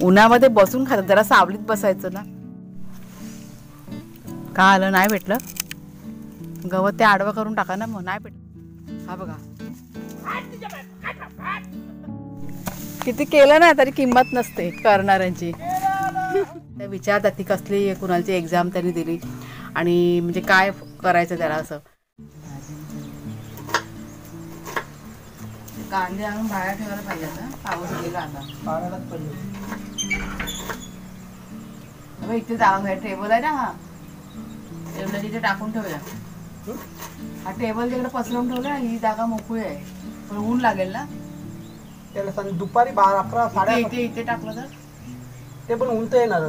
उन्हामध्ये बसून खातात, जरा सावलीत बसायचं ना. का आलं नाही भेटलं गवत, ते आडवं करून टाका ना, मग नाही भेटलं. हा बघा किती केलं ना तरी किंमत नसते करणाऱ्यांची. त्या विचारतात ती कसली कुणाची एक्झाम त्यांनी दिली आणि म्हणजे काय करायचं त्याला. असं कांदे आणून बाहेर ठेवायला पाहिजे आता, पाऊस गेला आता पावसाळ्यात पडले. इथे जागा टेबल आहे ना, हा टेबल तिथे टाकून ठेवूया. हा टेबल तिकडे पसरवून ठेवला, ही जागा मोकळी आहे, पण ऊन लागेल ना त्याला. सांग दुपारी 12-11 साडे इथे इथे टाकलं तर ते पण ऊन तर येणार.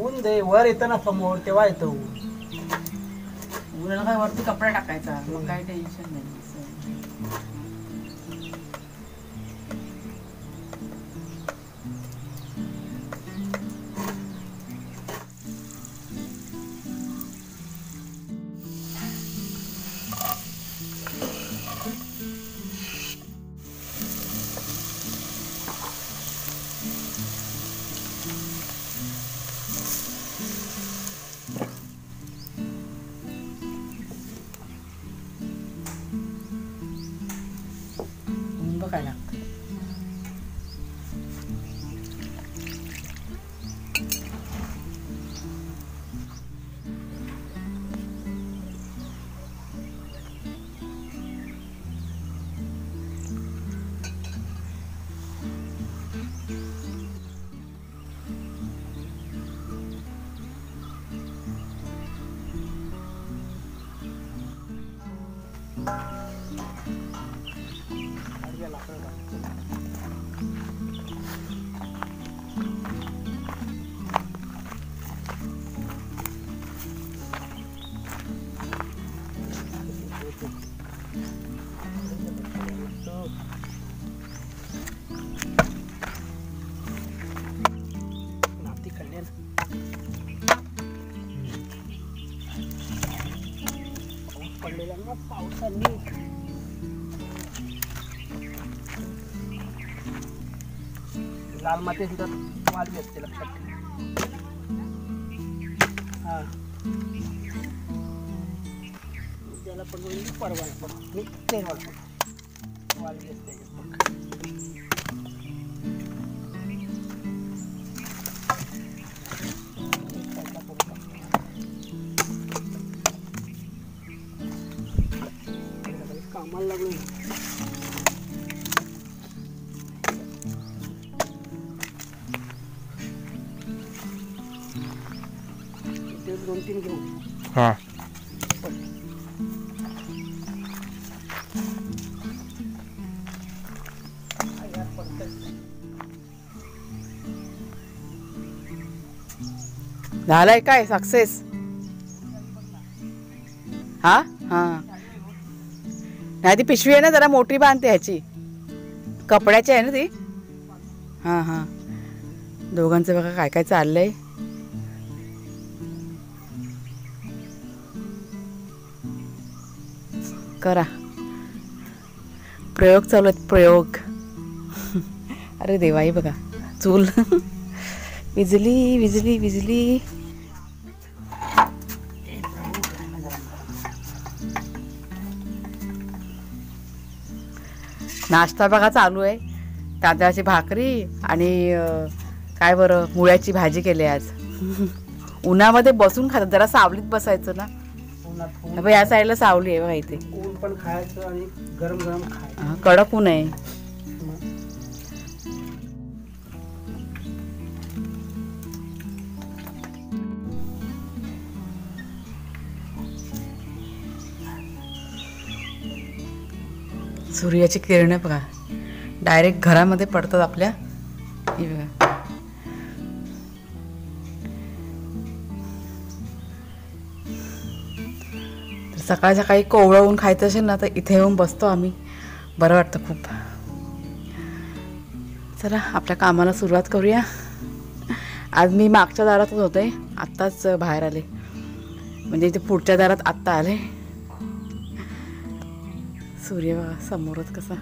ऊन दे वर येतं ना समोर, तेव्हा येतं ऊन. उन्हाला काय वरती कपडा टाकायचा, मग काही टेन्शन नाही. बघायला पावसाने लाल माती सुद्धा वाढली असते, लक्षात ठेव. हा त्याला पण परवा पण ते वाढली असते. कामाला लागलो ते 2-3 घेऊ. हा झालंय काय सक्सेस. हा हा नाही ती पिशवी आहे ना जरा मोठी बांधते, ह्याची कपड्याची आहे ना ती. हा हा दोघांचं बघा काय काय चाललंय. करा प्रयोग चालू आहेत, प्रयोग. अरे देवाई बघा चूल विजली विजली विजली. नाश्ता बघा चालू आहे, तांदळाची भाकरी आणि काय बरं मुळ्याची भाजी केली आज. उन्हामध्ये बसून खातात, जरा सावलीत बसायचं ना. या साईडला सावली आहे बघा, इथे ऊन पण खायचं आणि गरम गरम खायचं. कडक ऊन आहे. सूर्याची किरणं बघा डायरेक्ट घरामध्ये पडतात आपल्या. हे बघा सकाळी सकाळी कोवळं ऊन खायचं असेल ना तर इथे येऊन बसतो आम्ही, बरं वाटतं खूप. चला आपल्या कामाला सुरुवात करूया. आज मी मागच्या दारातच होते, आत्ताच बाहेर आले, म्हणजे इथे पुढच्या दारात आत्ता आले. सूर्य बघा समोरच कसा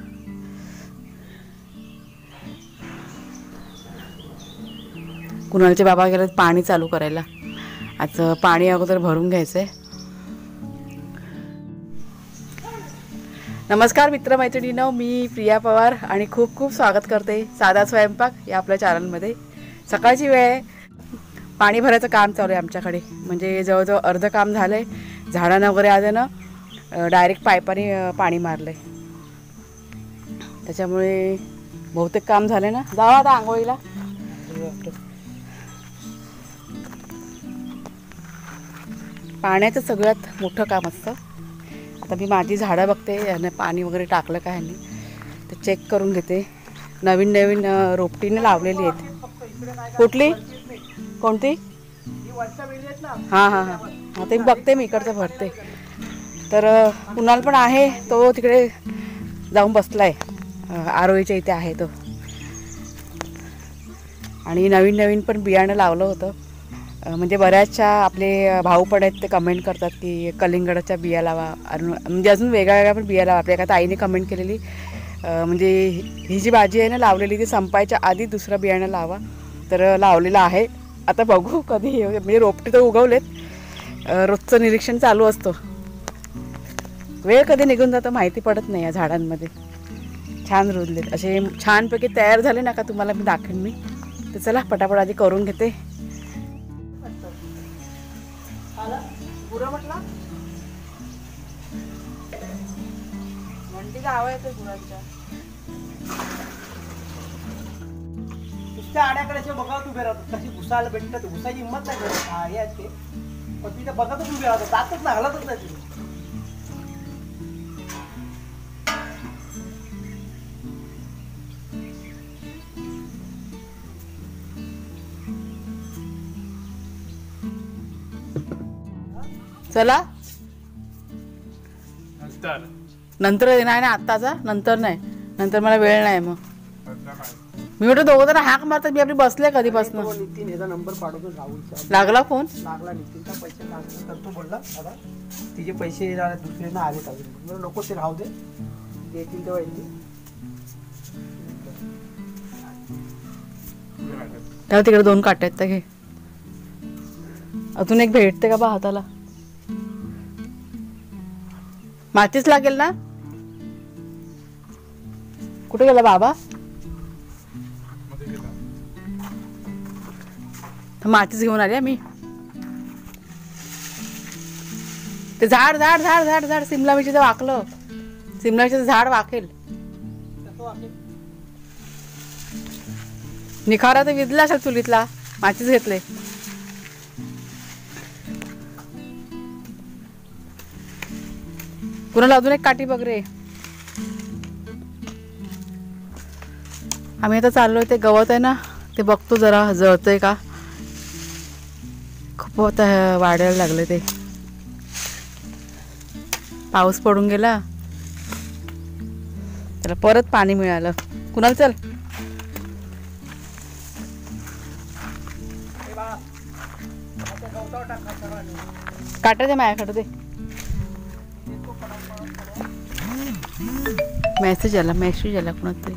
कुणालचे बाबा गेले पाणी चालू करायला. आज पाणी अगोदर भरून घ्यायचं आहे. नमस्कार मित्रमैत्रिणींनो, मी प्रिया पवार आणि खूप खूप स्वागत करते साधा स्वयंपाक या आपल्या चॅनलमध्ये. सकाळची वेळ आहे, पाणी भरायचं काम चालू आहे आमच्याकडे. म्हणजे जवळजवळ अर्ध काम झालं आहे. झाडांना वगैरे आले ना डायरेक्ट पाईपाने पाणी मारलं आहे, त्याच्यामुळे बहुतेक काम झालं आहे ना. जावा आता आंघोळीला. पाण्याचं सगळ्यात मोठं काम असतं. आता मी माझी झाडं बघते, यानं पाणी वगैरे टाकलं का ह्यांनी ते चेक करून घेते. नवीन नवीन रोपटीने लावलेली आहेत. कुठली कोणती? हां हां हां हां ते बघते मी, इकडचं भरते. तर कुणाल पण आहे, तो तिकडे जाऊन बसला आहे, आरोईच्या इथे आहे तो. आणि नवीन नवीन पण बियाणं लावलं होतं. म्हणजे बऱ्याचशा आपले भाऊ पण आहेत, ते कमेंट करतात की कलिंगडाच्या बिया लावा, म्हणजे अजून वेगळ्या वेगळ्या पण बिया लावा. आपल्या एका ताईने कमेंट केलेली, म्हणजे ही जी भाजी आहे ना लावलेली, ती संपायच्या आधी दुसरं बियाणं लावा. तर लावलेलं आहे. आता बघू कधी, म्हणजे रोपटे तर उगवलेत, रोजचं निरीक्षण चालू असतं. वेळ कधी निघून जातं माहिती पडत नाही. या झाडांमध्ये छान रुजलेत, असे छानपैकी तयार झाले ना का तुम्हाला मी दाखवेन मी. तर चला पटापट आधी करून घेते. मंडीचा आवाज येतोय गुरांच्या. नुसत्या आड्याकडे बघा उभे राहतात, कशी घुसायला भेटतात. घुसायची हिंमत नाही करत आडी आहेत ते, पण तिथे बघतच उभे राहतात, जातच नाही, हलतच नाही तिथे. चला नंतर नाही ना, आत्ताचा नंतर नाही, नंतर मला वेळ नाही. मग मी म्हटलं दोघं जण हाक मारतात, मी आपली बसले कधीपासून. नितीन याचा नंबर पाठवतो राहुलचा. लागला फोन? लागला. नितीनचा पैसे लागला तर तो बोलला दादा तिचे पैसे दुसरे ना आलेत अजून. नको ते राहू दे, देतील तेव्हा येतील. तेव्हा तिकडे 2 काटे आहेत, तर घे. अजून एक भेटते का बा हाताला? माचीस लागेल ना? कुठे गेला बाबा? माचीस घेऊन आली मी. ते झाड झाड झाड झाड झाड सिमला मिरचीचं वाकलं. सिमला मिरचीचं झाड वाकेल. निखारा तर विजला असेल चुलीतला, माचीस घेतले. कुणाला अजून एक काठी बघ रे. आम्ही आता चाललोय, ते गवत आहे ना ते बघतो जरा जळतंय का. खूप आता वाढायला लागले ते. पाऊस पडून गेला, त्याला परत पाणी मिळालं. कुणाल चल. काटायचं माझ्याकडे ते. मेसेज आला कुणाला तरी.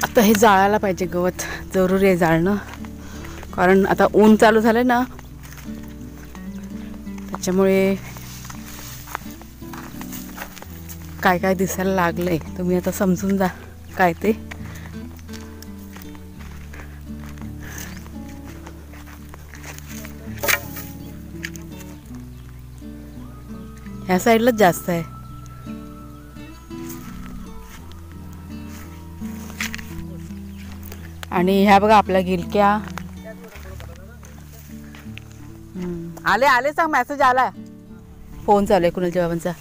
आता हे जाळायला पाहिजे गवत, जरुरी आहे जाळणं. कारण आता ऊन चालू झालंय ना, त्याच्यामुळे काय काय दिसायला लागलंय. तुम्ही आता समजून जा काय ते. ह्या साईडलाच जास्त आहे. आणि ह्या बघा आपल्या गिलक्या. आले आले सांग, मेसेज आला. फोन चालू आहे कुणालच्या बाबांचा.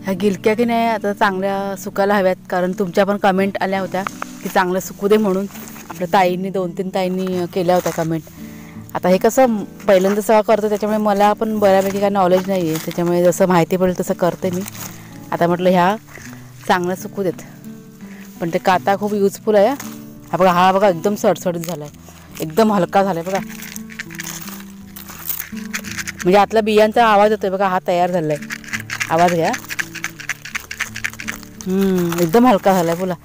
ह्या गिलक्या की नाही आता चांगल्या सुकायला हव्यात, कारण तुमच्या पण कमेंट आल्या होत्या की चांगलं सुकू दे म्हणून. आपल्या ताईंनी 2-3 ताईंनी केल्या होत्या कमेंट. आता हे कसं पहिल्यांदा सगळं करतो, त्याच्यामुळे मला पण बऱ्यापैकी काय नॉलेज नाही आहे, त्याच्यामुळे जसं माहिती पडेल तसं करते मी. आता म्हटलं ह्या चांगलं सुकू देत. पण ते काता खूप यूजफुल आहे. हा बघा एकदम सडसडीत झाला आहे, एकदम हलका झाला आहे बघा. म्हणजे आतला बियांचा आवाज येतोय बघा, हा तयार झाला आहे. आवाज घ्या. एकदम हलका झाला आहे बोला.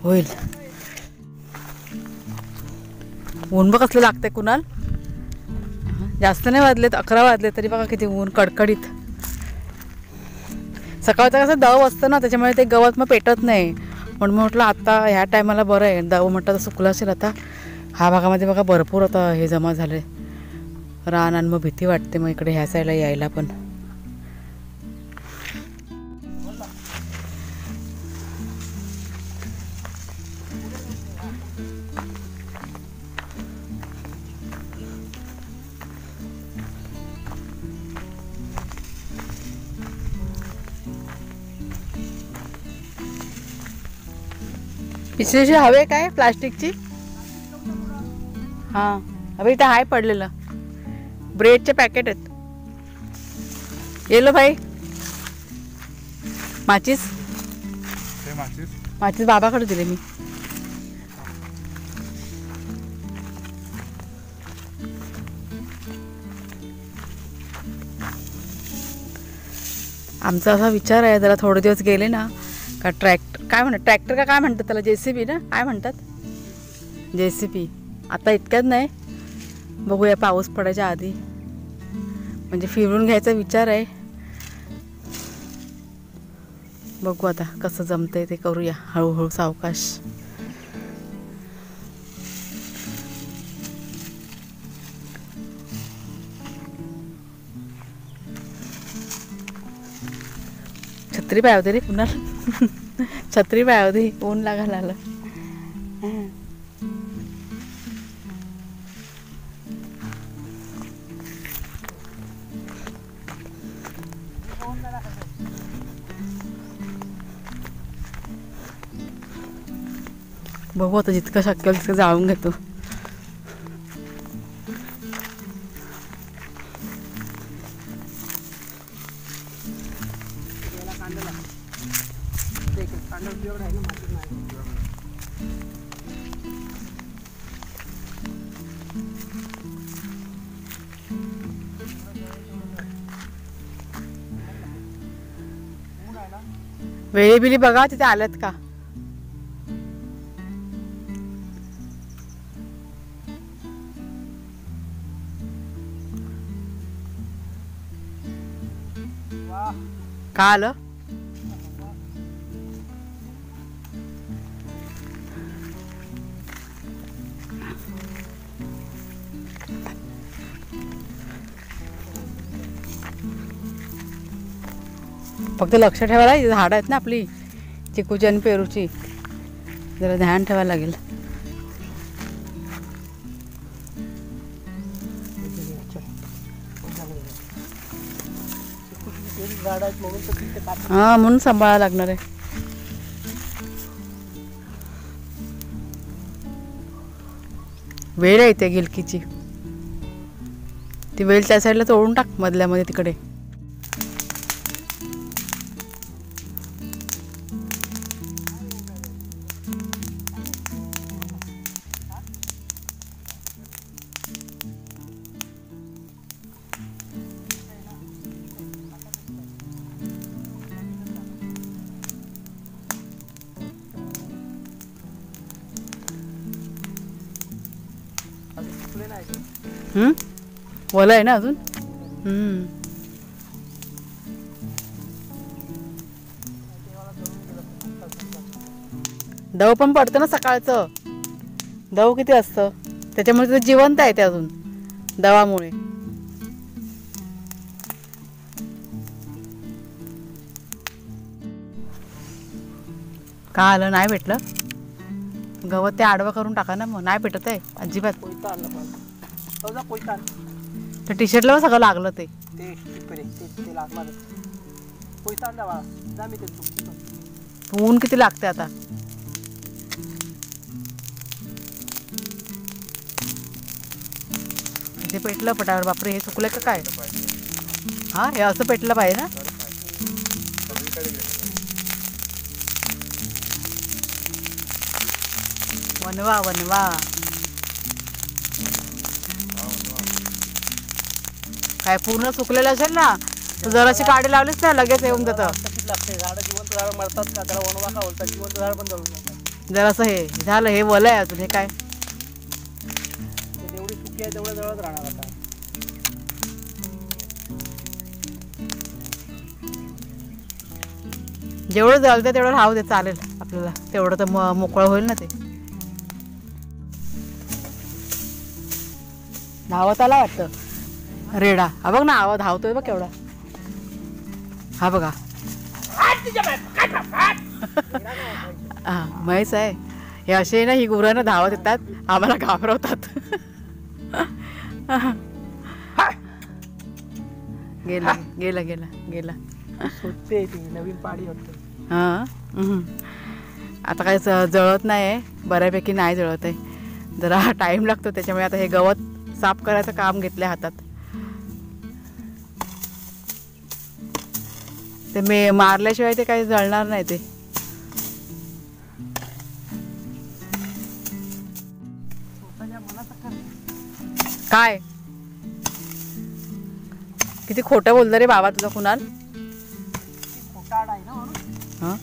होईल. ऊन बघ कसलं लागतंय कुणाल. जास्त नाही वाजलेत, 11 वाजले तरी बघा किती ऊन कडकडीत. सकाळचं कसं दव असतं ना, त्याच्यामुळे ते गवत मग पेटत नाही. म्हणून म्हटलं आता ह्या टायमाला बरं आहे. दव म्हटलं तर सुकलं असेल. आता हा भागामध्ये बघा भरपूर आता हे जमा झाले रान, आणि मग भीती वाटते मग इकडे ह्या साईडला यायला पण. पिशवीची हवे काय प्लास्टिकची? हां अभि इथं हाय पडलेलं. ब्रेडचे पॅकेट आहेत. येलो भाई माचीस माचीस बाबाकडे दिले मी. आमचा असा विचार आहे, जरा थोडे दिवस गेले ना का ट्रॅक्टर का काय म्हणतात त्याला, JCB ना काय म्हणतात, JCB. आता इतक्यात नाही, बघूया पाऊस पडायच्या आधी, म्हणजे फिरून घ्यायचा विचार आहे. बघू आता कसं जमतंय ते करूया हळूहळू सावकाश. छत्री पाहिजे रे पुन्हा. छत्री पाहिजे, ऊन लागायला आलं. बघू आता जितकं शक्य होईल तितकं जाळून घेतो. वेळी बिली बघा तिथे आल्यात का. का आलं? फक्त लक्ष ठेवायला, झाडं आहेत ना आपली चिकूची आणि पेरूची, जरा ध्यान ठेवायला लागेल. हा म्हणून सांभाळायला लागणार आहे. वेल आहे इथे गिलकीची, ती वेल त्या साईडला तोडून टाक मधल्यामध्ये तिकडे. ओलं आहे ना अजून. दव पण पडतं ना सकाळचं, दव किती असतं, त्याच्यामुळे ते जिवंत आहे ते अजून दवामुळे. का आलं नाही भेटलं गवत, ते आडवं करून टाका ना मग. नाही भेटत आहे अजिबात. त्या टी शर्टला सगळं लागलं ते. ऊन किती लागते आता. ते पेटलं पटावर. बापरे, हे चुकलं का काय? हा हे असं पेटलं पाहिजे ना. वनवा वनवा काय पूर्ण सुकलेलं असेल ना तू जराशी काडी लावलीस ना लगेच येऊन जातं. तशीच लागते. झाडं जिवंत झाडं मरतात का, त्याला वनवा का बोलतात, जिवंत झाड पण जळून जातात. जरासं हे झालं, हे वलय अजून. हे काय ते जेवढी सुकी आहे तेवढं जळत राहणार आता. जेवढं जळतं तेवढं राहू दे, चालेल आपल्याला. तेवढं तर मोकळं होईल ना ते. धावत आला वाटतं रेडा. हा बघ ना, आवाज धावतोय बघ केवढा. हा बघा, हा म्हैस आहे. हे असे ना, ही गुरं ना धावत येतात, आम्हाला घाबरवतात. गेला गेला गेला गेला. शोधते ती नवीन पाडी वाटतं. हां, आता काही जळत नाही आहे, बऱ्यापैकी नाही जळत आहे. जरा टाईम लागतो, त्याच्यामुळे आता हे गवत साफ करायचं काम घेतलं हातात. ते मारल्याशिवाय ते काही जळणार नाही. ते काय किती खोटं बोललं रे बाबा तुझा कुणाल. हां,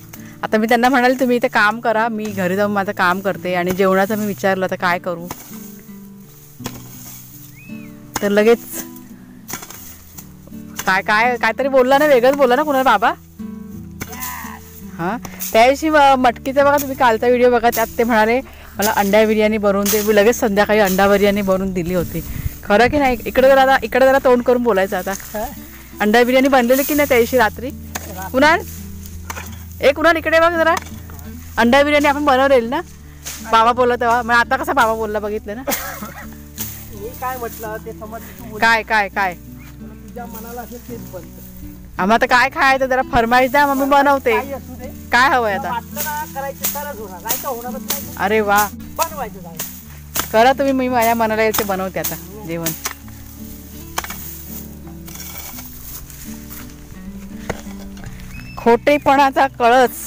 आता मी त्यांना म्हणाले तुम्ही इथे काम करा, मी घरी जाऊन माझं काम करते. आणि जेवणाचं मी विचारलं तर काय करू, तर लगेच काय काय काहीतरी बोलला ना, वेगळंच बोलला ना कुणाल बाबा. हां, त्यादिवशी मटकीचा बघा तुम्ही कालचा व्हिडिओ बघा, त्यात ते म्हणाले मला अंडा बिर्याणी बनवून दे. मी लगेच संध्याकाळी अंडा बिर्याणी बनवून दिली होती. खरं की नाही? इकडे जरा तोंड करून बोलायचं. आता अंडा बिर्याणी बनलेली की नाही त्या दिवशी रात्री. कुणाल कुणाल इकडे बघ जरा. अंडा बिर्याणी आपण बनवलेली ना, बाबा बोलला तेव्हा. मग आता कसा बाबा बोलला बघितलं ना. मी काय म्हटलं ते समज. काय काय काय तुझ्या मनाला असेल तेच बनतं. आम्हाला तर काय खायचं जरा फरमाईश द्या, मग मी बनवते. काही असू दे, काय हवंय आता. वाटलं ना करायचं तरच होणार, नाही तर होणारच नाही. अरे वा, बनवायचं जाय. करा तुम्ही, मी माझ्या मनाला येईल ते बनवते आता जेवण. खोटेपणाचा कळस.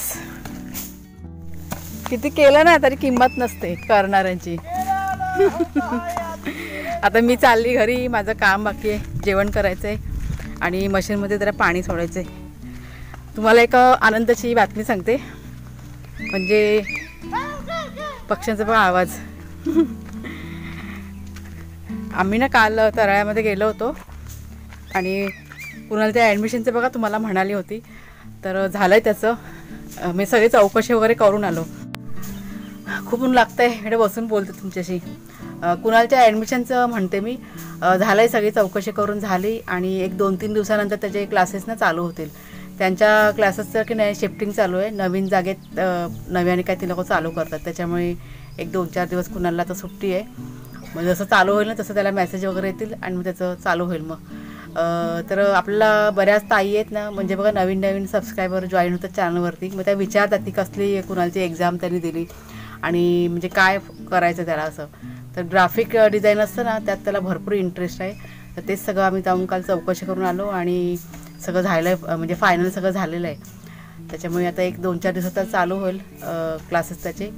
किती केलं ना तरी किंमत नसते करणाऱ्यांची. आता मी चालली घरी, माझं काम बाकी आहे, जेवण करायचंय आणि मशीनमध्ये जरा पाणी सोडायचंय. तुम्हाला एक आनंदाची बातमी सांगते, म्हणजे पक्ष्यांचा पण आवाज. आम्ही ना काल तराळ्यामध्ये गेलो होतो आणि कुणाला त्या ॲडमिशनचं बघा तुम्हाला म्हणाली होती, तर झालं आहे त्याचं. मी सगळी चौकशी वगैरे करून आलो. खूप ऊन लागतं आहे, इकडे बसून बोलते तुमच्याशी. कुणालच्या ॲडमिशनचं म्हणते मी. झालं आहे, सगळी चौकशी करून झाली आणि 1-2-3 दिवसानंतर त्याचे क्लासेस ना चालू होतील. त्यांच्या क्लासेसचं की नाही शिफ्टिंग चालू आहे. नवीन जागेत नव्याने काय ती लोक चालू करतात, त्याच्यामुळे 1-2-4 दिवस कुणाला तर सुट्टी आहे. मग जसं चालू होईल ना तसं त्याला मेसेज वगैरे येतील आणि मग त्याचं चालू होईल. मग तर आपल्याला बऱ्याच ताई आहेत ना, म्हणजे बघा नवीन सबस्क्रायबर जॉईन होतात चॅनलवरती. मग त्या विचारतात ती कसली कुणालची एक्झाम त्यांनी दिली आणि म्हणजे काय करायचं त्याला असं. तर ग्राफिक डिझाईन असतं ना, त्यात त्याला भरपूर इंटरेस्ट आहे. तर तेच सगळं आम्ही जाऊन काल चौकशी करून आलो आणि सगळं झालं आहे, म्हणजे फायनल सगळं झालेलं आहे. त्याच्यामुळे आता 1-2-4 दिवसात चालू होईल क्लासेस त्याचे.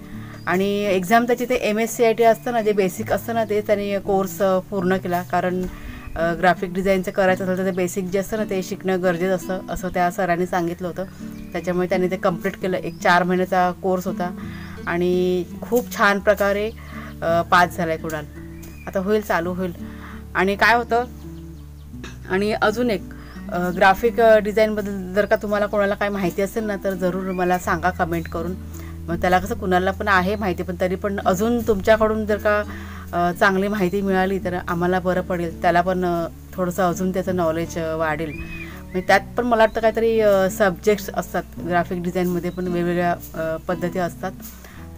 आणि एक्झाम त्याची ते MSCIT असतं ना, जे बेसिक असतं ना, ते त्यांनी कोर्स पूर्ण केला. कारण ग्राफिक डिझाईनचं करायचं असेल तर ते बेसिक जे असतं ना ते शिकणं गरजेचं असतं, असं त्या सरांनी सांगितलं होतं. त्याच्यामुळे त्यांनी ते कंप्लीट केलं. 4 महिन्याचा कोर्स होता आणि खूप छान प्रकारे पास झाला आहे कुणाल. आता होईल, चालू होईल. आणि काय होतं, आणि अजून एक ग्राफिक डिझाईनबद्दल जर का तुम्हाला कोणाला काय माहिती असेल ना, तर जरूर मला सांगा कमेंट करून. मग त्याला कसं कुणाला पण आहे माहिती, पण तरी पण अजून तुमच्याकडून जर का चांगली माहिती मिळाली तर आम्हाला बरं पडेल. त्याला पण थोडंसं अजून त्याचं नॉलेज वाढेल. म्हणजे त्यात पण मला वाटतं काहीतरी सब्जेक्ट्स असतात ग्राफिक डिझाईनमध्ये, पण वेगवेगळ्या पद्धती असतात.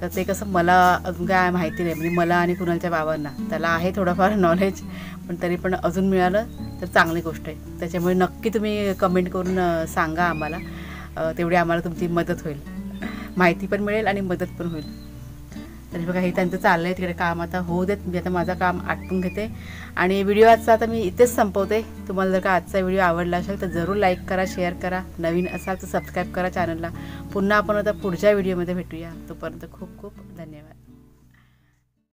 तर ते कसं मला अजून काय माहिती नाही, म्हणजे मला आणि कुणालच्या बाबांना. त्याला आहे थोडंफार नॉलेज, पण तरी पण अजून मिळालं तर चांगली गोष्ट आहे. त्याच्यामुळे नक्की तुम्ही कमेंट करून सांगा आम्हाला, तेवढी आम्हाला तुमची मदत होईल. माहिती पण मिळेल आणि मदत पण होईल. तरी बघा हे त्यांचं चाललं आहे तिकडे काम. आता होऊ देत, मी आता माझं काम आटपून घेते आणि व्हिडिओ आजचा आता मी इथेच संपवते. तुम्हाला जर का आजचा व्हिडिओ आवडला असेल तर जरूर लाईक करा, शेअर करा. नवीन असाल तर सबस्क्राईब करा चॅनलला. पुन्हा आपण आता पुढच्या व्हिडिओमध्ये भेटूया. तोपर्यंत खूप खूप धन्यवाद.